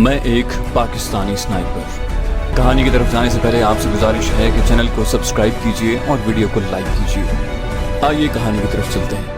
मैं एक पाकिस्तानी स्नाइपर। कहानी की तरफ जाने से पहले आपसे गुजारिश है कि चैनल को सब्सक्राइब कीजिए और वीडियो को लाइक कीजिए। आइए कहानी की तरफ चलते हैं।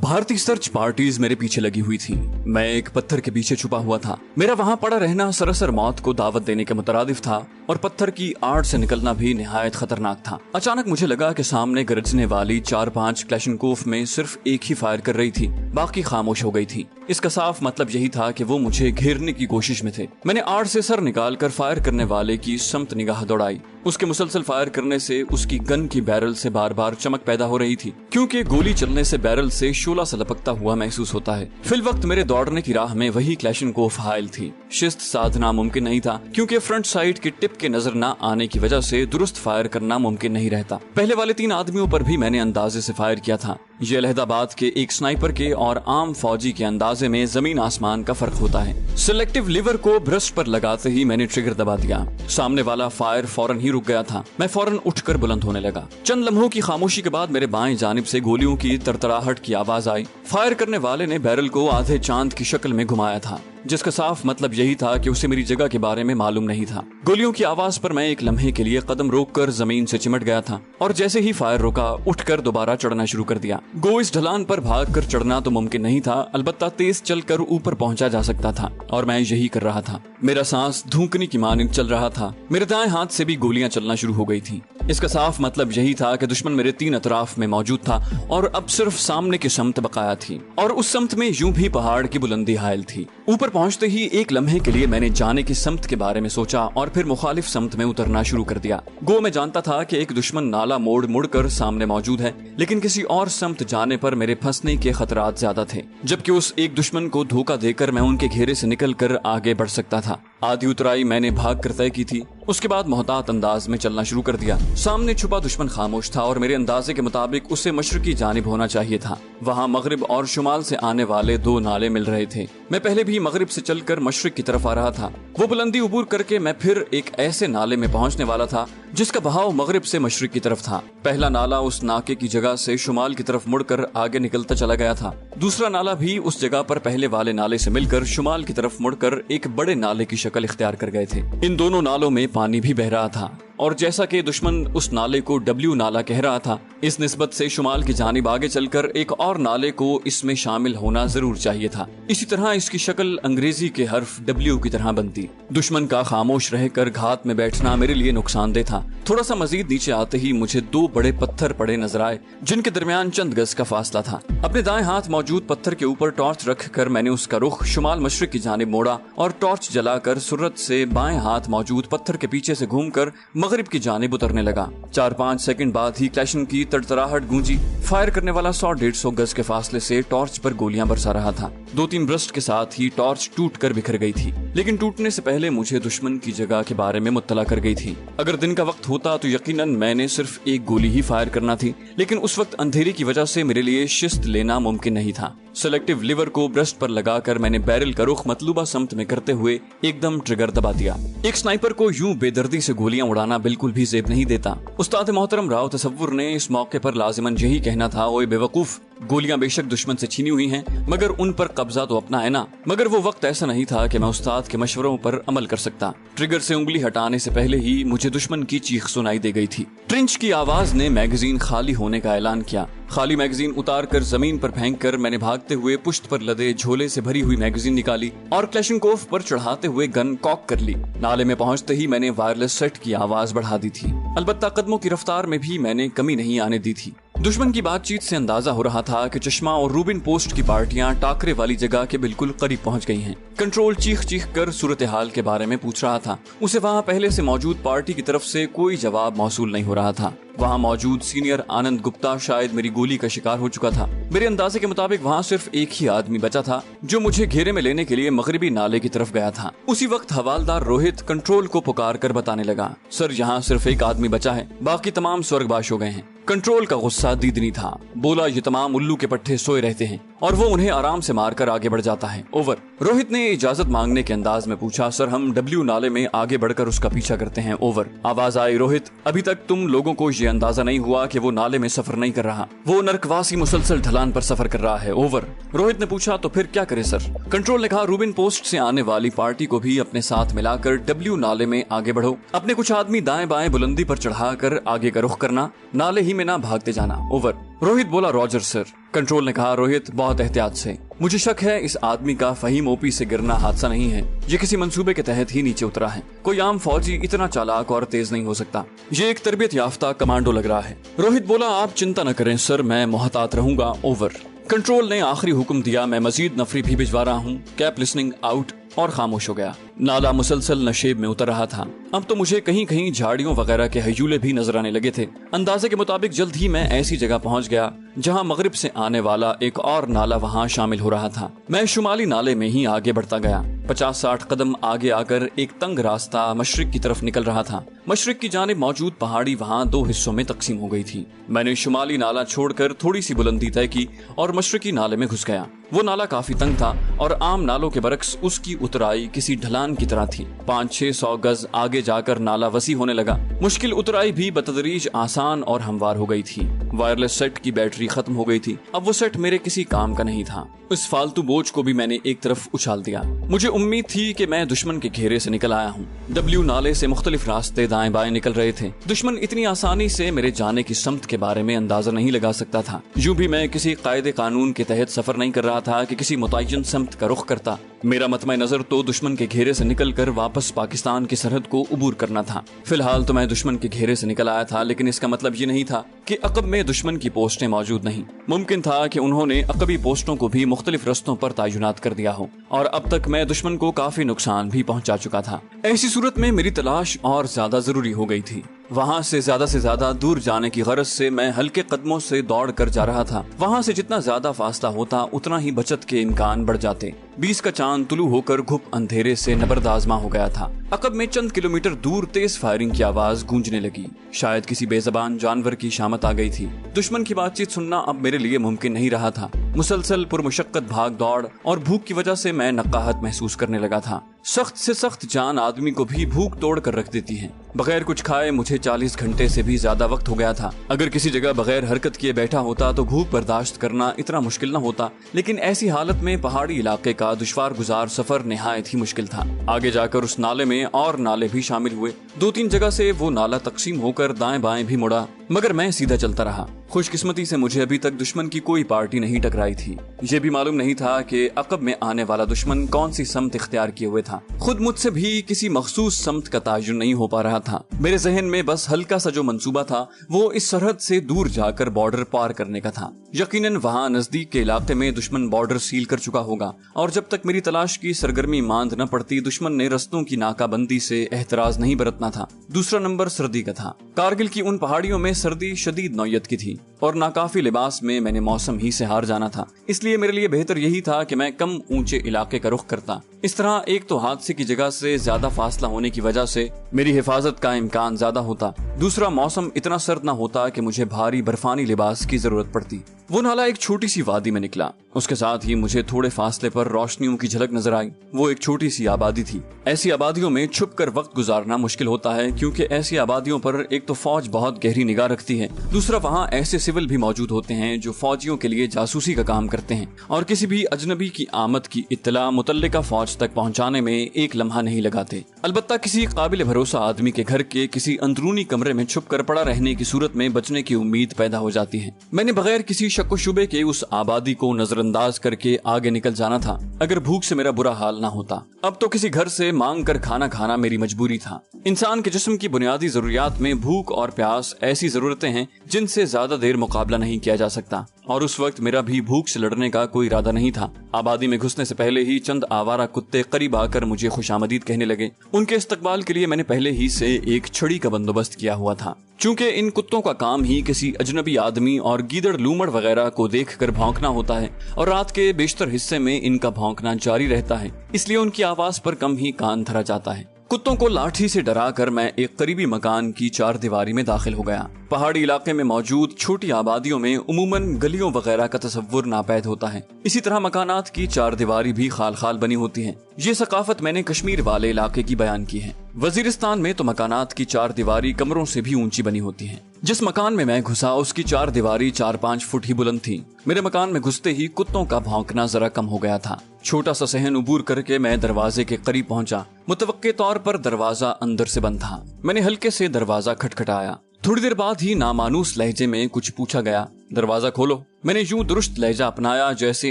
भारतीय सर्च पार्टीज मेरे पीछे लगी हुई थी। मैं एक पत्थर के पीछे छुपा हुआ था। मेरा वहां पड़ा रहना सरासर मौत को दावत देने के मुतरादिफ था और पत्थर की आड़ से निकलना भी निहायत खतरनाक था। अचानक मुझे लगा कि सामने गरजने वाली 4-5 क्लैशनकोफ में सिर्फ एक ही फायर कर रही थी, बाकी खामोश हो गई थी। इसका साफ मतलब यही था कि वो मुझे घेरने की कोशिश में थे। मैंने आड़ से सर निकालकर फायर करने वाले की समत निगाह दौड़ाई। उसके मुसलसल फायर करने से उसकी गन की बैरल से बार बार चमक पैदा हो रही थी, क्योंकि गोली चलने से बैरल से शोला सा लपकता हुआ महसूस होता है। फिल वक्त मेरे दौड़ने की राह में वही क्लैशनकोफ हायल थी। शिस्त साधना मुमकिन नहीं था, क्योंकि फ्रंट साइड की टिप के नजर न आने की वजह से दुरुस्त फायर करना मुमकिन नहीं रहता। पहले वाले 3 आदमियों पर भी मैंने अंदाजे से फायर किया था। ये अलहदाबाद के एक स्नाइपर के और आम फौजी के अंदाजे में जमीन आसमान का फर्क होता है। सिलेक्टिव लीवर को ब्रस्ट पर लगाते ही मैंने ट्रिगर दबा दिया। सामने वाला फायर फौरन ही रुक गया था। मैं फौरन उठकर बुलंद होने लगा। चंद लम्हों की खामोशी के बाद मेरे बाएं जानिब से गोलियों की तरतराहट की आवाज आई। फायर करने वाले ने बैरल को आधे चांद की शक्ल में घुमाया था, जिसका साफ मतलब यही था कि उसे मेरी जगह के बारे में मालूम नहीं था। गोलियों की आवाज पर मैं एक लम्हे के लिए कदम रोककर जमीन से चिमट गया था और जैसे ही फायर रुका, उठकर दोबारा चढ़ना शुरू कर दिया। गो इस ढलान पर भागकर चढ़ना तो मुमकिन नहीं था, अलबत्ता तेज चलकर ऊपर पहुंचा जा सकता था और मैं यही कर रहा था। मेरा सांस धूकनी की मानिंद चल रहा था। मेरे दाएं हाथ से भी गोलियां चलना शुरू हो गई थी। इसका साफ मतलब यही था कि दुश्मन मेरे 3 अतराफ में मौजूद था और अब सिर्फ सामने की समत बकाया थी, और उस समत में यूं भी पहाड़ की बुलंदी हायल थी। ऊपर पहुंचते ही एक लम्हे के लिए मैंने जाने की समत के बारे में सोचा और फिर मुखालिफ समत में उतरना शुरू कर दिया। गो मैं जानता था कि एक दुश्मन नाला मोड़ मुड़कर सामने मौजूद है, लेकिन किसी और समत जाने पर मेरे फंसने के खतरात ज्यादा थे, जबकि उस एक दुश्मन को धोखा देकर मैं उनके घेरे से निकलकर आगे बढ़ सकता था। आधी उतराई मैंने भाग कर तय की थी। उसके बाद मोहतात अंदाज में चलना शुरू कर दिया। सामने छुपा दुश्मन खामोश था और मेरे अंदाजे के मुताबिक उसे मशरकी जानिब होना चाहिए था। वहाँ मगरिब और शुमाल से आने वाले 2 नाले मिल रहे थे। मैं पहले भी मगरिब से चलकर मशरिक की तरफ आ रहा था। वो बुलंदी उबूर करके मैं फिर एक ऐसे नाले में पहुंचने वाला था जिसका बहाव मगरिब से मशरिक की तरफ था। पहला नाला उस नाके की जगह से शुमाल की तरफ मुड़कर आगे निकलता चला गया था। दूसरा नाला भी उस जगह पर पहले वाले नाले से मिलकर शुमाल की तरफ मुड़कर एक बड़े नाले की शक्ल इख्तियार कर गए थे। इन दोनों नालों में पानी भी बह रहा था, और जैसा कि दुश्मन उस नाले को डब्ल्यू नाला कह रहा था, इस निस्बत से शुमाल की जानिब आगे चलकर एक और नाले को इसमें शामिल होना जरूर चाहिए था। इसी तरह इसकी शक्ल अंग्रेजी के हर्फ डब्ल्यू की तरह बनती। दुश्मन का खामोश रहकर घात में बैठना मेरे लिए नुकसानदेह था। थोड़ा सा मजीद नीचे आते ही मुझे 2 बड़े पत्थर पड़े नजर आए, जिनके दरमियान चंद गज का फासला था। अपने दाएं हाथ मौजूद पत्थर के ऊपर टॉर्च रखकर मैंने उसका रुख शुमाल मशरिक की जानिब मोड़ा और टॉर्च जलाकर सुरत से बाएं हाथ मौजूद पत्थर के पीछे से घूमकर मगरिब की जानिब उतरने लगा। 4-5 सेकंड बाद ही क्लैशन की तड़तड़ाहट गूंजी। फायर करने वाला 100-150 गज के फासले से टॉर्च पर गोलियां बरसा रहा था। 2-3 ब्रस्ट के साथ ही टॉर्च टूटकर बिखर गई थी, लेकिन टूटने से पहले मुझे दुश्मन की जगह के बारे में मुत्तला कर गई थी। अगर दिन का वक्त होता तो यकीनन मैंने सिर्फ एक गोली ही फायर करना थी, लेकिन उस वक्त अंधेरी की वजह से मेरे लिए शिस्त लेना मुमकिन नहीं था। सिलेक्टिव लीवर को ब्रस्ट पर लगाकर मैंने बैरल का रुख मतलूबा समत में करते हुए एकदम ट्रिगर दबा दिया। एक स्नाइपर को यूं बेदर्दी से गोलियां उड़ाना बिल्कुल भी जेब नहीं देता। उस्ताद मोहतरम राव तसव्वुर ने इस मौके पर लाजिमन यही कहना था, ओए बेवकूफ, गोलियां बेशक दुश्मन से छीनी हुई हैं, मगर उन पर कब्जा तो अपना है ना। मगर वो वक्त ऐसा नहीं था कि मैं उस्ताद के मशवरों पर अमल कर सकता। ट्रिगर से उंगली हटाने से पहले ही मुझे दुश्मन की चीख सुनाई दे गई थी। ट्रिंच की आवाज ने मैगजीन खाली होने का ऐलान किया। खाली मैगजीन उतार कर जमीन पर फेंक कर मैंने भागते हुए पुश्त पर लदे झोले से भरी हुई मैगजीन निकाली और क्लैशनकोफ पर चढ़ाते हुए गन कॉक कर ली। नाले में पहुंचते ही मैंने वायरलेस सेट की आवाज बढ़ा दी थी, अलबत्ता कदमों की रफ्तार में भी मैंने कमी नहीं आने दी थी। दुश्मन की बातचीत से अंदाजा हो रहा था कि चश्मा और रूबिन पोस्ट की पार्टियां टाकरे वाली जगह के बिल्कुल करीब पहुंच गई हैं। कंट्रोल चीख चीख कर सूरत हाल के बारे में पूछ रहा था। उसे वहां पहले से मौजूद पार्टी की तरफ से कोई जवाब मौसूल नहीं हो रहा था। वहाँ मौजूद सीनियर आनंद गुप्ता शायद मेरी गोली का शिकार हो चुका था। मेरे अंदाजे के मुताबिक वहाँ सिर्फ एक ही आदमी बचा था, जो मुझे घेरे में लेने के लिए मगरिबी नाले की तरफ गया था। उसी वक्त हवालदार रोहित कंट्रोल को पुकार कर बताने लगा, सर यहाँ सिर्फ एक आदमी बचा है, बाकी तमाम स्वर्गवास हो गए हैं। कंट्रोल का गुस्सा दीदनी था। बोला, ये तमाम उल्लू के पट्टे सोए रहते हैं और वो उन्हें आराम से मारकर आगे बढ़ जाता है। ओवर। रोहित ने इजाजत मांगने के अंदाज में पूछा, सर हम डब्ल्यू नाले में आगे बढ़कर उसका पीछा करते हैं। ओवर। आवाज आई, रोहित अभी तक तुम लोगों को ये अंदाजा नहीं हुआ कि वो नाले में सफर नहीं कर रहा, वो नरकवासी मुसलसल ढलान पर सफर कर रहा है। ओवर। रोहित ने पूछा, तो फिर क्या करे सर? कंट्रोल ने कहा, रूबिन पोस्ट से आने वाली पार्टी को भी अपने साथ मिलाकर डब्ल्यू नाले में आगे बढ़ो, अपने कुछ आदमी दाएं बाएं बुलंदी पर चढ़ाकर आगे का रुख करना, नाले ही में ना भागते जाना। ओवर। रोहित बोला, रॉजर सर। कंट्रोल ने कहा, रोहित बहुत एहतियात से, मुझे शक है इस आदमी का फहीम ओपी से गिरना हादसा नहीं है, ये किसी मंसूबे के तहत ही नीचे उतरा है, कोई आम फौजी इतना चालाक और तेज नहीं हो सकता, ये एक तरबियत याफ्ता कमांडो लग रहा है। रोहित बोला, आप चिंता न करें सर, मैं मोहतात रहूंगा। ओवर। कंट्रोल ने आखिरी हुक्म दिया, मैं मजीद नफरी भी भिजवा रहा हूँ, कैप लिसनिंग आउट, और खामोश हो गया। नाला मुसलसल नशेब में उतर रहा था। अब तो मुझे कहीं कहीं झाड़ियों वगैरह के हयूले भी नजर आने लगे थे। अंदाजे के मुताबिक जल्द ही मैं ऐसी जगह पहुंच गया जहां मगरिब से आने वाला एक और नाला वहां शामिल हो रहा था। मैं शुमाली नाले में ही आगे बढ़ता गया। 50-60 कदम आगे आकर एक तंग रास्ता मशरिक की तरफ निकल रहा था। मशरिक की जानिब मौजूद पहाड़ी वहां 2 हिस्सों में तकसीम हो गई थी। मैंने शुमाली नाला छोड़कर थोड़ी सी बुलंदी तय की और मशरिकी नाले में घुस गया। वो नाला काफी तंग था और आम नालों के बरक्स उसकी उतराई किसी ढलान की तरह थी। 500-600 गज आगे जाकर नाला वसी होने लगा। मुश्किल उतराई भी बतदरीज आसान और हमवार हो गई थी। वायरलेस सेट की बैटरी खत्म हो गई थी। अब वो सेट मेरे किसी काम का नहीं था। उस फालतू बोझ को भी मैंने एक तरफ उछाल दिया। मुझे उम्मीद थी कि मैं दुश्मन के घेरे से निकल आया हूँ। डब्ल्यू नाले से मुख्तलिफ रास्ते दाएं बाएं निकल रहे थे। दुश्मन इतनी आसानी से मेरे जाने की समत के बारे में अंदाजा नहीं लगा सकता था। यूं भी मैं किसी कायदे कानून के तहत सफर नहीं कर रहा था कि किसी मुतय्यन समत का रुख करता। मेरा मतमे नजर तो दुश्मन के घेरे से निकलकर वापस पाकिस्तान की सरहद को उबूर करना था। फिलहाल तो मैं दुश्मन के घेरे से निकल आया था, लेकिन इसका मतलब ये नहीं था कि अकब में दुश्मन की पोस्टें मौजूद नहीं। मुमकिन था कि उन्होंने अकबी पोस्टों को भी मुख्तलिफ रस्तों पर तयनात कर दिया हो और अब तक मैं दुश्मन को काफी नुकसान भी पहुंचा चुका था। ऐसी सूरत में मेरी तलाश और ज्यादा जरूरी हो गई थी। वहाँ से ज्यादा दूर जाने की गरज से मैं हल्के कदमों से दौड़ कर जा रहा था। वहाँ से जितना ज्यादा फासला होता उतना ही बचत के इम्कान बढ़ जाते। 20 का चांद तुलू होकर घुप अंधेरे से नबरदाजमा हो गया था। अकब में चंद किलोमीटर दूर तेज फायरिंग की आवाज गूंजने लगी। शायद किसी बेजबान जानवर की शामत आ गई थी। दुश्मन की बातचीत सुनना अब मेरे लिए मुमकिन नहीं रहा था। मुसलसल पुरमुशक्कत भाग दौड़ और भूख की वजह से मैं नक्काहत महसूस करने लगा था। सख्त से सख्त जान आदमी को भी भूख तोड़ कर रख देती है। बगैर कुछ खाए मुझे 40 घंटे से भी ज्यादा वक्त हो गया था। अगर किसी जगह बगैर हरकत किए बैठा होता तो भूख बर्दाश्त करना इतना मुश्किल न होता, लेकिन ऐसी हालत में पहाड़ी इलाके का दुश्वार गुजार सफर निहायत ही मुश्किल था। आगे जाकर उस नाले में और नाले भी शामिल हुए। 2-3 जगह से वो नाला तकसीम होकर दाएं बाएं भी मुड़ा, मगर मैं सीधा चलता रहा। खुशकिस्मती से मुझे अभी तक दुश्मन की कोई पार्टी नहीं टकराई थी। ये भी मालूम नहीं था कि अकब में आने वाला दुश्मन कौन सी समत इख्तियार किए हुए था। खुद मुझसे भी किसी मखसूस समत का तायुन नहीं हो पा रहा था। मेरे जहन में बस हल्का सा जो मंसूबा था वो इस सरहद से दूर जाकर बॉर्डर पार करने का था। यकीनन वहाँ नजदीक के इलाके में दुश्मन बॉर्डर सील कर चुका होगा और जब तक मेरी तलाश की सरगर्मी मांद न पड़ती दुश्मन ने रस्तों की नाकाबंदी से एहतराज नहीं बरतना था। दूसरा नंबर सर्दी का था। कारगिल की उन पहाड़ियों में सर्दी शदीद नौयत की थी और नाकाफी लिबास में मैंने मौसम ही से हार जाना था। इसलिए मेरे लिए बेहतर यही था कि मैं कम ऊंचे इलाके का रुख करता। इस तरह एक तो हादसे की जगह से ज्यादा फासला होने की वजह से मेरी हिफाजत का इम्कान ज्यादा होता, दूसरा मौसम इतना सर्द न होता कि मुझे भारी बर्फानी लिबास की जरूरत पड़ती। वो नाला एक छोटी सी वादी में निकला। उसके साथ ही मुझे थोड़े फासले पर रोशनियों की झलक नजर आई। वो एक छोटी सी आबादी थी। ऐसी आबादियों में छुप कर वक्त गुजारना मुश्किल होता है, क्योंकि ऐसी आबादियों पर एक तो फौज बहुत गहरी निगाह रखती है, दूसरा वहाँ ऐसे सिविल भी मौजूद होते हैं जो फौजियों के लिए जासूसी का काम करते हैं और किसी भी अजनबी की आमद की इत्तला मुतल्लिका फौज तक पहुँचाने में एक लम्हा नहीं लगाते। अलबत्ता किसी काबिल भरोसा आदमी के घर के किसी अंदरूनी कमरे में छुप कर पड़ा रहने की सूरत में बचने की उम्मीद पैदा हो जाती है। मैंने बगैर किसी शक व शुबे के उस आबादी को नजरअंदाज करके आगे निकल जाना था, अगर भूख से मेरा बुरा हाल ना होता। अब तो किसी घर से मांग कर खाना खाना मेरी मजबूरी था। इंसान के जिस्म की बुनियादी जरूरियात में भूख और प्यास ऐसी जरूरतें हैं जिनसे ज्यादा देर मुकाबला नहीं किया जा सकता, और उस वक्त मेरा भी भूख से लड़ने का कोई इरादा नहीं था। आबादी में घुसने से पहले ही चंद आवारा कुत्ते करीब आकर मुझे खुशामदीद कहने लगे। उनके इस्तकबाल के लिए मैंने पहले ही से एक छड़ी का बंदोबस्त किया हुआ था। चूंकि इन कुत्तों का काम ही किसी अजनबी आदमी और गीदड़ लूमड़ वगैरह को देखकर भौंकना होता है और रात के बेशतर हिस्से में इनका भौंकना जारी रहता है, इसलिए उनकी आवाज पर कम ही कान धरा जाता है। कुत्तों को लाठी से डरा कर मैं एक करीबी मकान की चार दीवारी में दाखिल हो गया। पहाड़ी इलाके में मौजूद छोटी आबादियों में उमूमन गलियों वगैरह का तसव्वुर नापैद होता है। इसी तरह मकानात की चार दीवारी भी खाल खाल बनी होती हैं। ये सकाफत मैंने कश्मीर वाले इलाके की बयान की है। वजीरिस्तान में तो मकानात की चार दीवारी कमरों से भी ऊंची बनी होती है। जिस मकान में मैं घुसा उसकी चार दीवारी 4-5 फुट ही बुलंद थी। मेरे मकान में घुसते ही कुत्तों का भौंकना जरा कम हो गया था। छोटा सा सहन उबूर करके मैं दरवाजे के करीब पहुंचा। मुतवक्के तौर पर दरवाजा अंदर से बंद था। मैंने हल्के से दरवाजा खटखटाया। थोड़ी देर बाद ही नामानूस लहजे में कुछ पूछा गया, दरवाजा खोलो। मैंने यूं दुरुस्त लहजा अपनाया जैसे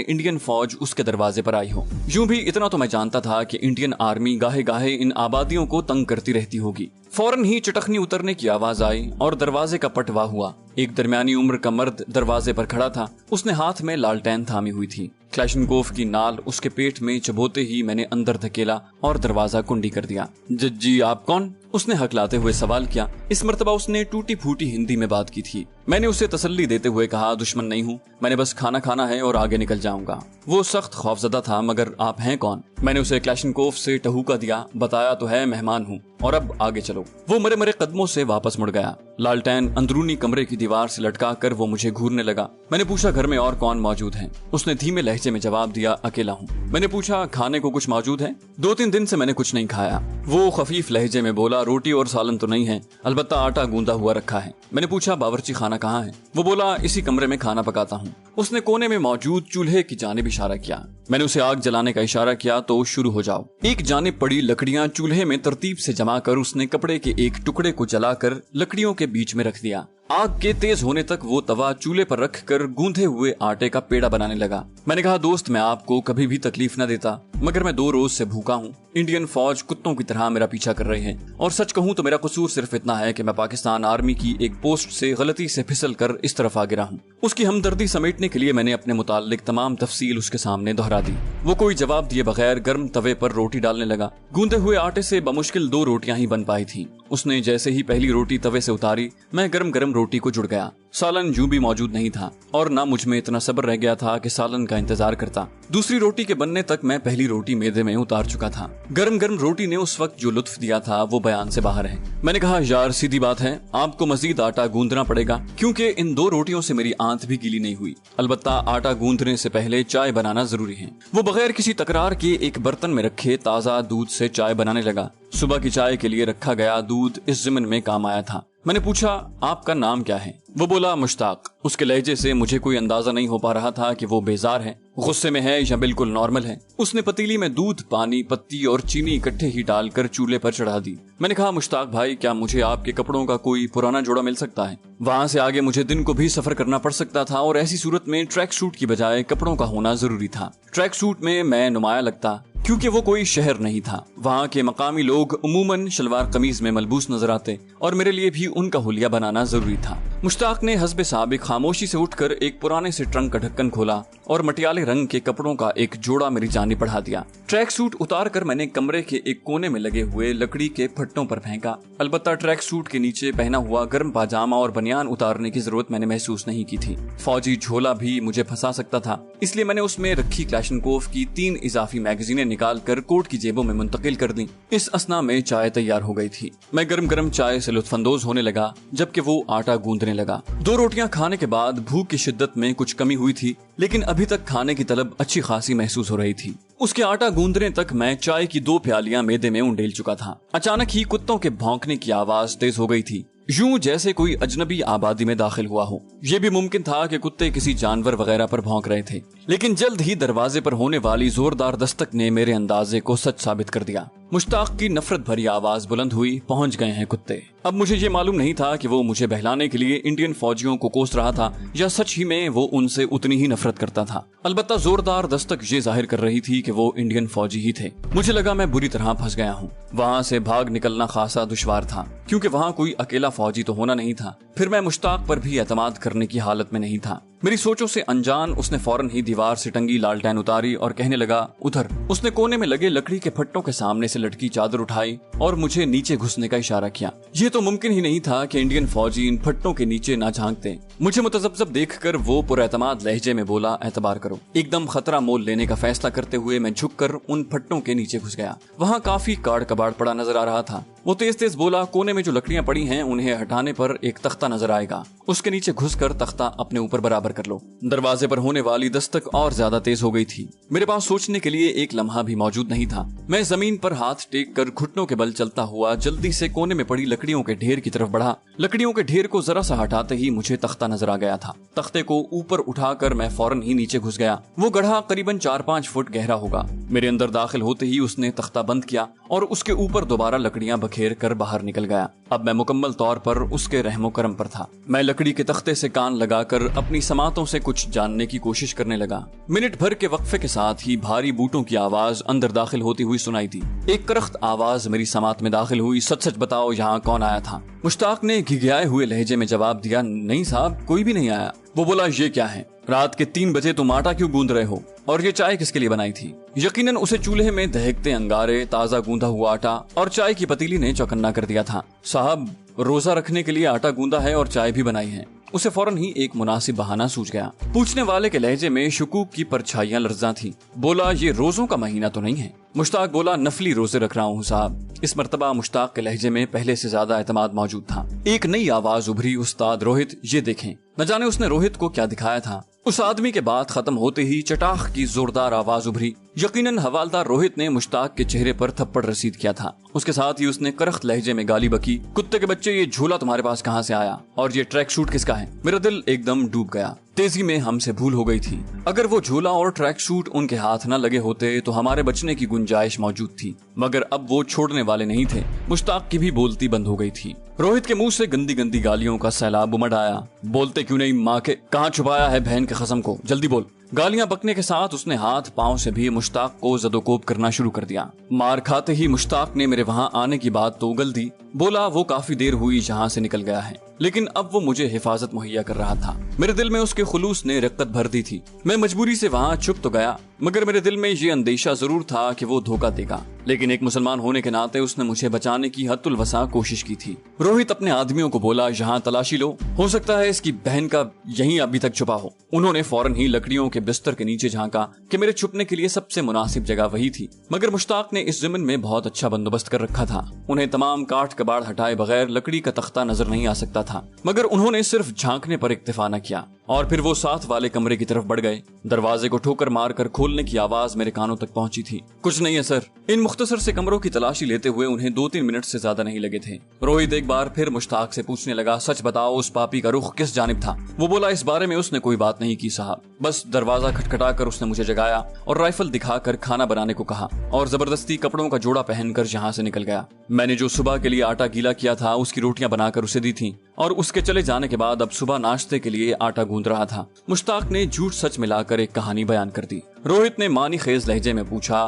इंडियन फौज उसके दरवाजे पर आई हो। यूं भी इतना तो मैं जानता था कि इंडियन आर्मी गाहे गाहे इन आबादियों को तंग करती रहती होगी। फौरन ही चटखनी उतरने की आवाज आई और दरवाजे का पटवा हुआ। एक दरमियानी उम्र का मर्द दरवाजे पर खड़ा था। उसने हाथ में लालटेन थामी हुई थी। क्लैशनकोफ की नाल उसके पेट में चबोते ही मैंने अंदर धकेला और दरवाजा कुंडी कर दिया। जज्जी आप कौन? उसने हकलाते हुए सवाल किया। इस मर्तबा उसने टूटी फूटी हिंदी में बात की थी। मैंने उसे तसल्ली देते हुए कहा, दुश्मन नहीं हूँ, मैंने बस खाना खाना है और आगे निकल जाऊंगा। वो सख्त खौफजदा था, मगर आप हैं कौन? मैंने उसे क्लैशनकोफ से टहूका दिया, बताया तो है मेहमान हूँ और अब आगे चलो। वो मरे मरे कदमों से वापस मुड़ गया। लालटेन अंदरूनी कमरे की दीवार से लटका कर वो मुझे घूरने लगा। मैंने पूछा, घर में और कौन मौजूद है? उसने धीमे लहजे में जवाब दिया, अकेला हूँ। मैंने पूछा, खाने को कुछ मौजूद है? 2-3 दिन से मैंने कुछ नहीं खाया। वो खफीफ लहजे में बोला, रोटी और सालन तो नहीं है, अलबत्ता आटा गूंदा हुआ रखा है। मैंने पूछा, बावर्ची खाना कहाँ है? वो बोला, इसी कमरे में खाना पकाता हूँ। उसने कोने में मौजूद चूल्हे की जानिब इशारा किया। मैंने उसे आग जलाने का इशारा किया तो शुरू हो जाओ। एक जानिब पड़ी लकड़ियां चूल्हे में तरतीब से जमा कर उसने कपड़े के एक टुकड़े को जलाकर लकड़ियों के बीच में रख दिया। आग के तेज होने तक वो तवा चूल्हे पर रख कर गूंधे हुए आटे का पेड़ा बनाने लगा। मैंने कहा, दोस्त मैं आपको कभी भी तकलीफ न देता, मगर मैं 2 रोज से भूखा हूँ। इंडियन फौज कुत्तों की तरह मेरा पीछा कर रहे हैं और सच कहूँ तो मेरा कसूर सिर्फ इतना है कि मैं पाकिस्तान आर्मी की एक पोस्ट से गलती से फिसल कर इस तरफ आ गिरा हूँ। उसकी हमदर्दी समेटने के लिए मैंने अपने मुताल्लिक तमाम तफसील उसके सामने दोहरा दी। वो कोई जवाब दिए बगैर गर्म तवे पर रोटी डालने लगा। गूंदे हुए आटे से बमुश्किल 2 रोटियां ही बन पाई थी। उसने जैसे ही पहली रोटी तवे से उतारी, मैं गरम गरम रोटी को जुड़ गया। सालन यूं भी मौजूद नहीं था और ना मुझ में इतना सब्र रह गया था कि सालन का इंतजार करता। दूसरी रोटी के बनने तक मैं पहली रोटी मेदे में उतार चुका था। गरम गरम रोटी ने उस वक्त जो लुत्फ दिया था वो बयान से बाहर है। मैंने कहा, यार सीधी बात है, आपको मजीद आटा गूंदना पड़ेगा क्योंकि इन 2 रोटियों से मेरी आंत भी गीली नहीं हुई। अलबत्ता आटा गूंदने से पहले चाय बनाना जरूरी है। वो बगैर किसी तकरार के एक बर्तन में रखे ताज़ा दूध से चाय बनाने लगा। सुबह की चाय के लिए रखा गया दूध इस ज़िमन में काम आया था। मैंने पूछा, आपका नाम क्या है? वो बोला, मुश्ताक। उसके लहजे से मुझे कोई अंदाजा नहीं हो पा रहा था कि वो बेजार है, गुस्से में है या बिल्कुल नॉर्मल है। उसने पतीली में दूध, पानी, पत्ती और चीनी इकट्ठे ही डालकर चूल्हे पर चढ़ा दी। मैंने कहा, मुश्ताक भाई, क्या मुझे आपके कपड़ों का कोई पुराना जोड़ा मिल सकता है? वहाँ से आगे मुझे दिन को भी सफर करना पड़ सकता था और ऐसी सूरत में ट्रैक सूट की बजाय कपड़ों का होना जरूरी था। ट्रैक सूट में मैं नुमाया लगता क्योंकि वो कोई शहर नहीं था। वहाँ के मकामी लोग उमूमन शलवार कमीज में मलबूस नजर आते और मेरे लिए भी उनका हुलिया बनाना जरूरी था। मुश्ताक ने हस्बे साबिक खामोशी से उठकर एक पुराने से ट्रंक का ढक्कन खोला और मटियाले रंग के कपड़ों का एक जोड़ा मेरी जानिब बढ़ा दिया। ट्रैक सूट उतार कर मैंने कमरे के एक कोने में लगे हुए लकड़ी के फट्टों पर फेंका। अलबत्ता ट्रैक सूट के नीचे पहना हुआ गर्म पाजामा और बनियान उतारने की जरूरत मैंने महसूस नहीं की थी। फौजी झोला भी मुझे फंसा सकता था, इसलिए मैंने उसमें रखी क्लैशनकोफ की 3 इजाफी मैगजीनें निकाल कर कोट की जेबों में मुंतकिल कर दी। इस असना में चाय तैयार हो गई थी। मैं गरम गरम चाय से लुत्फानंदोज होने लगा जबकि वो आटा गूंदने लगा। 2 रोटियां खाने के बाद भूख की शिद्दत में कुछ कमी हुई थी, लेकिन अभी तक खाने की तलब अच्छी खासी महसूस हो रही थी। उसके आटा गूंदने तक मैं चाय की 2 प्यालियां मेदे में उंडेल चुका था। अचानक ही कुत्तों के भौंकने की आवाज तेज हो गई थी, यूं जैसे कोई अजनबी आबादी में दाखिल हुआ हो। ये भी मुमकिन था कि कुत्ते किसी जानवर वगैरह पर भौंक रहे थे, लेकिन जल्द ही दरवाजे पर होने वाली जोरदार दस्तक ने मेरे अंदाजे को सच साबित कर दिया। मुश्ताक की नफरत भरी आवाज बुलंद हुई, पहुंच गए हैं कुत्ते। अब मुझे ये मालूम नहीं था कि वो मुझे बहलाने के लिए इंडियन फौजियों को कोस रहा था या सच ही में वो उनसे उतनी ही नफरत करता था। अलबत्ता जोरदार दस्तक ये जाहिर कर रही थी कि वो इंडियन फौजी ही थे। मुझे लगा मैं बुरी तरह फंस गया हूँ। वहाँ से भाग निकलना खासा दुश्वार था क्योंकि वहाँ कोई अकेला फौजी तो होना नहीं था। फिर मैं मुश्ताक पर भी एतमाद करने की हालत में नहीं था। मेरी सोचों से अनजान उसने फौरन ही दीवार से टंगी लालटेन उतारी और कहने लगा, उधर। उसने कोने में लगे लकड़ी के फट्टों के सामने से लटकी चादर उठाई और मुझे नीचे घुसने का इशारा किया। ये तो मुमकिन ही नहीं था कि इंडियन फौजी इन फट्टों के नीचे ना झांकते। मुझे मुतज़ब्ज़ब देखकर वो पुरएतमाद लहजे में बोला, एतबार करो। एकदम खतरा मोल लेने का फैसला करते हुए मैं झुककर उन फट्टों के नीचे घुस गया। वहाँ काफी काड़ कबाड़ पड़ा नजर आ रहा था। वो तेज तेज बोला, कोने में जो लकड़ियां पड़ी हैं उन्हें हटाने पर एक तख्ता नजर आएगा, उसके नीचे घुसकर तख्ता अपने ऊपर बराबर कर लो। दरवाजे पर होने वाली दस्तक और ज्यादा तेज हो गई थी। मेरे पास सोचने के लिए एक लम्हा भी मौजूद नहीं था। मैं जमीन पर हाथ टेक कर घुटनों के बल चलता हुआ जल्दी से कोने में पड़ी लकड़ियों के ढेर की तरफ बढ़ा। लकड़ियों के ढेर को जरा सा हटाते ही मुझे तख्ता नजर आ गया था। तख्ते को ऊपर उठाकर मैं फौरन ही नीचे घुस गया। वो गड्ढा करीबन 4-5 फुट गहरा होगा। मेरे अंदर दाखिल होते ही उसने तख्ता बंद किया और उसके ऊपर दोबारा लकड़ियां बखेर कर बाहर निकल गया। अब मैं मुकम्मल तौर पर उसके रहमो करम पर था। मैं लकड़ी के तख्ते से कान लगाकर अपनी समातों से कुछ जानने की कोशिश करने लगा। मिनट भर के वक्फे के साथ ही भारी बूटों की आवाज अंदर दाखिल होती हुई सुनाई दी। एक करख्त आवाज मेरी समात में दाखिल हुई, सच सच बताओ यहाँ कौन आया था? मुश्ताक ने घिघियाए हुए लहजे में जवाब दिया, नहीं साहब, कोई भी नहीं आया। वो बोला, ये क्या है? रात के 3 बजे तुम आटा क्यों गूंद रहे हो? और ये चाय किसके लिए बनाई थी? यकीनन उसे चूल्हे में दहकते अंगारे, ताजा गूंदा हुआ आटा और चाय की पतीली ने चौकन्ना कर दिया था। साहब, रोजा रखने के लिए आटा गूंदा है और चाय भी बनाई है। उसे फौरन ही एक मुनासिब बहाना सूझ गया। पूछने वाले के लहजे में शुकूक की परछाइयां लर्जा थी। बोला, ये रोजों का महीना तो नहीं है? मुश्ताक बोला, नफली रोजे रख रहा हूँ साहब। इस मर्तबा मुश्ताक के लहजे में पहले से ज्यादा एतमाद मौजूद था। एक नई आवाज उभरी, उस्ताद रोहित, ये देखें। न जाने उसने रोहित को क्या दिखाया था। उस आदमी के बात खत्म होते ही चटाख की जोरदार आवाज उभरी। यकीनन हवालदार रोहित ने मुश्ताक के चेहरे पर थप्पड़ रसीद किया था। उसके साथ ही उसने करख्त लहजे में गाली बकी, कुत्ते के बच्चे, ये झोला तुम्हारे पास कहाँ से आया? और ये ट्रैक शूट किसका है? मेरा दिल एकदम डूब गया। तेजी में हमसे भूल हो गई थी। अगर वो झोला और ट्रैक शूट उनके हाथ न लगे होते तो हमारे बचने की गुंजाइश मौजूद थी, मगर अब वो छोड़ने वाले नहीं थे। मुश्ताक की भी बोलती बंद हो गई थी। रोहित के मुंह से गंदी गंदी गालियों का सैलाब उमड़ आया। बोलते क्यों नहीं माँ के? कहाँ छुपाया है बहन के कसम को? जल्दी बोल। गालियां बकने के साथ उसने हाथ पांव से भी मुश्ताक को जदोकोब करना शुरू कर दिया। मार खाते ही मुश्ताक ने मेरे वहां आने की बात तो उगल दी। बोला, वो काफी देर हुई जहां से निकल गया है, लेकिन अब वो मुझे हिफाजत मुहैया कर रहा था। मेरे दिल में उसके खुलूस ने रक्कत भर दी थी। मैं मजबूरी से वहां छुप तो गया, मगर मेरे दिल में ये अंदेशा जरूर था कि वो धोखा देगा। लेकिन एक मुसलमान होने के नाते उसने मुझे बचाने की हद्दुल वसा कोशिश की थी। रोहित अपने आदमियों को बोला, यहाँ तलाशी लो, हो सकता है इसकी बहन का यहीं अभी तक छुपा हो। उन्होंने फौरन ही लकड़ियों के बिस्तर के नीचे झांका कि मेरे छुपने के लिए सबसे मुनासिब जगह वही थी। मगर मुश्ताक ने इस ज़मीन में बहुत अच्छा बंदोबस्त कर रखा था। उन्हें तमाम काट कबाड़ हटाए बगैर लकड़ी का तख्ता नजर नहीं आ सकता था, मगर उन्होंने सिर्फ झांकने पर इक्तिफा न किया और फिर वो साथ वाले कमरे की तरफ बढ़ गए। दरवाजे को ठोकर मारकर खोलने की आवाज मेरे कानों तक पहुंची थी। कुछ नहीं है सर। इन मुख्तसर से कमरों की तलाशी लेते हुए उन्हें 2-3 मिनट से ज्यादा नहीं लगे थे। रोहित एक बार फिर मुश्ताक से पूछने लगा, सच बताओ उस पापी का रुख किस जानिब था? वो बोला, इस बारे में उसने कोई बात नहीं की साहब, बस दरवाजा खटखटा कर उसने मुझे जगाया और राइफल दिखाकर खाना बनाने को कहा और जबरदस्ती कपड़ों का जोड़ा पहनकर यहाँ से निकल गया। मैंने जो सुबह के लिए आटा गीला किया था उसकी रोटियां बनाकर उसे दी थी और उसके चले जाने के बाद अब सुबह नाश्ते के लिए आटा गूंद रहा था। मुश्ताक ने झूठ सच मिलाकर एक कहानी बयान कर दी। रोहित ने मानी खेज लहजे में पूछा,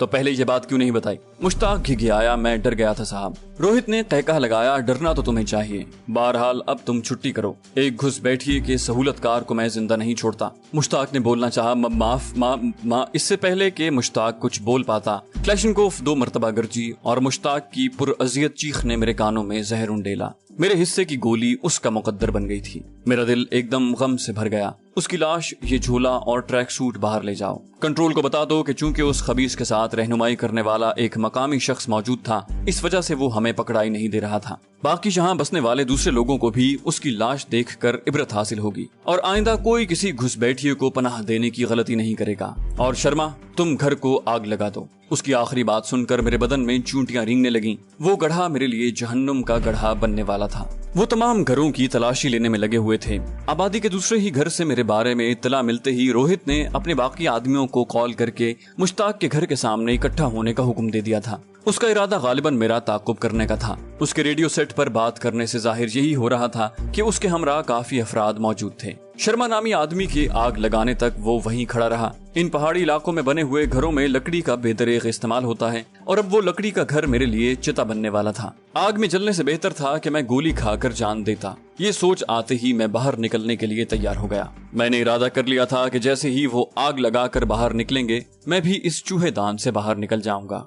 तो पहले ये बात क्यों नहीं बताई? मुश्ताक घिघियाया, मैं डर गया था साहब। रोहित ने कहका लगाया, डरना तो तुम्हें चाहिए, बहरहाल अब तुम छुट्टी करो, एक घुस बैठिए कि सहूलतकार को मैं जिंदा नहीं छोड़ता। मुश्ताक ने बोलना चाहा, माफ। इससे पहले कि मुश्ताक कुछ बोल पाता, क्लैशनकोफ 2 मरतबा गरजी और मुश्ताक की पुरअज़ियत चीख ने मेरे कानों में जहर उंडेला। मेरे हिस्से की गोली उसका मुकद्दर बन गई थी। मेरा दिल एकदम गम से भर गया। उसकी लाश, ये झोला और ट्रैक सूट बाहर ले जाओ। कंट्रोल को बता दो कि चूंकि उस खबीस के साथ रहनुमाई करने वाला एक मकामी शख्स मौजूद था, इस वजह से वो हमें पकड़ाई नहीं दे रहा था। बाकी यहाँ बसने वाले दूसरे लोगों को भी उसकी लाश देखकर इबरत हासिल होगी और आइंदा कोई किसी घुसपैठिए को पनाह देने की गलती नहीं करेगा। और शर्मा, तुम घर को आग लगा दो। उसकी आखिरी बात सुनकर मेरे बदन में चूंटियां रेंगने लगीं। वो गड्ढा मेरे लिए जहन्नुम का गड्ढा बनने वाला था। वो तमाम घरों की तलाशी लेने में लगे हुए थे। आबादी के दूसरे ही घर से मेरे बारे में इत्तला मिलते ही रोहित ने अपने बाकी आदमियों को कॉल करके मुश्ताक के घर के सामने इकट्ठा होने का हुक्म दे दिया था। उसका इरादा गालिबन मेरा ताक़ुब करने का था। उसके रेडियो सेट पर बात करने से जाहिर यही हो रहा था कि उसके हमरा काफी अफराद मौजूद थे। शर्मा नामी आदमी की आग लगाने तक वो वहीं खड़ा रहा। इन पहाड़ी इलाकों में बने हुए घरों में लकड़ी का बेदरेग इस्तेमाल होता है और अब वो लकड़ी का घर मेरे लिए चिता बनने वाला था। आग में जलने से बेहतर था कि मैं गोली खाकर जान देता। ये सोच आते ही मैं बाहर निकलने के लिए तैयार हो गया। मैंने इरादा कर लिया था कि जैसे ही वो आग लगाकर बाहर निकलेंगे, मैं भी इस चूहेदान से बाहर निकल जाऊंगा।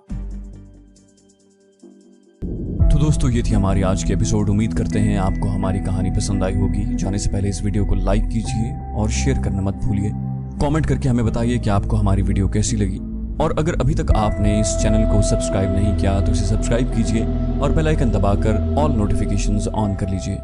तो दोस्तों, ये थी हमारी आज की एपिसोड। उम्मीद करते हैं आपको हमारी कहानी पसंद आई होगी। जाने से पहले इस वीडियो को लाइक कीजिए और शेयर करना मत भूलिए। कमेंट करके हमें बताइए कि आपको हमारी वीडियो कैसी लगी। और अगर अभी तक आपने इस चैनल को सब्सक्राइब नहीं किया तो इसे सब्सक्राइब कीजिए और बेल आइकन दबाकर ऑल नोटिफिकेशंस ऑन कर लीजिए।